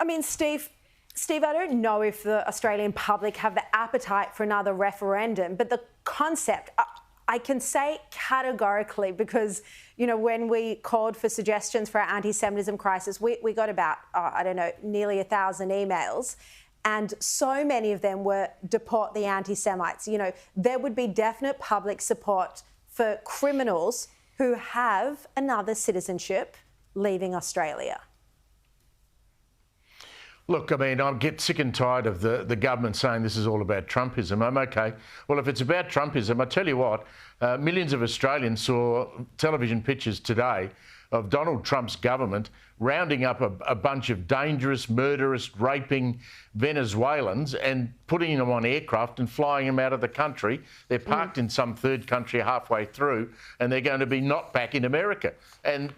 I mean, Steve, I don't know if the Australian public have the appetite for another referendum, but the concept, I can say categorically, because, you know, when we called for suggestions for our anti-Semitism crisis, we got about, nearly 1,000 emails. And so many of them were deport the anti-Semites. You know, there would be definite public support for criminals who have another citizenship leaving Australia. Look, I mean, I get sick and tired of the government saying this is all about Trumpism. I'm okay. Well, if it's about Trumpism, I tell you what, millions of Australians saw television pictures today of Donald Trump's government rounding up a bunch of dangerous, murderous, raping Venezuelans and putting them on aircraft and flying them out of the country. They're parked in some third country halfway through, and they're going to be not back in America. And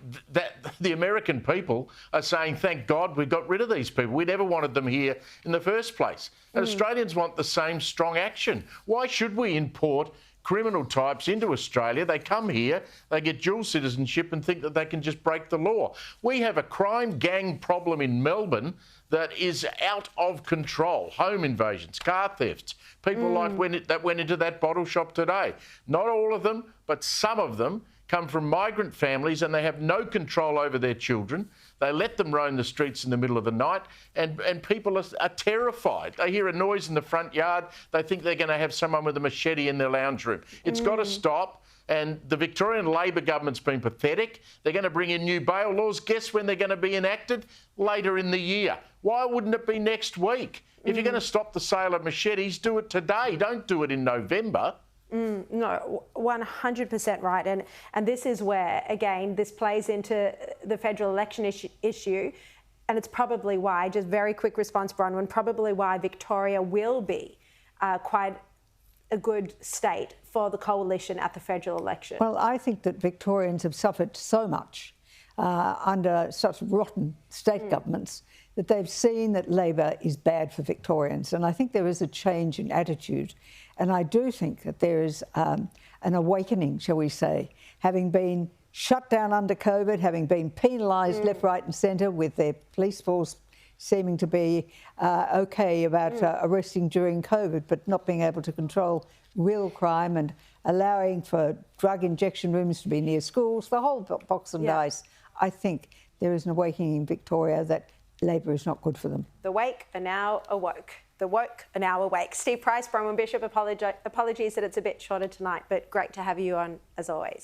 the American people are saying, thank God we got rid of these people. We never wanted them here in the first place. And Australians want the same strong action. Why should we import criminal types into Australia? They come here, they get dual citizenship and think that they can just break the law. We have a crime gang problem in Melbourne that is out of control. Home invasions, car thefts, people like that went into that bottle shop today. Not all of them, but some of them come from migrant families and they have no control over their children. They let them roam the streets in the middle of the night and people are terrified. They hear a noise in the front yard. They think they're going to have someone with a machete in their lounge room. It's got to stop. And the Victorian Labor government's been pathetic. They're going to bring in new bail laws. Guess when they're going to be enacted? Later in the year. Why wouldn't it be next week? If you're going to stop the sale of machetes, do it today. Don't do it in November. No, 100% right. And this is where, again, this plays into the federal election issue. And it's probably why, just very quick response, Bronwyn, probably why Victoria will be quite a good state for the coalition at the federal election. Well, I think that Victorians have suffered so much under such rotten state governments that they've seen that Labor is bad for Victorians. And I think there is a change in attitude. And I do think that there is an awakening, shall we say, having been shut down under COVID, having been penalised left, right and centre, with their police force seeming to be okay about arresting during COVID, but not being able to control real crime and allowing for drug injection rooms to be near schools, the whole box of dice. I think there is an awakening in Victoria that Labor is not good for them. The wake are now awoke. The woke are now awake. Steve Price, Bronwyn Bishop, apologies that it's a bit shorter tonight, but great to have you on as always.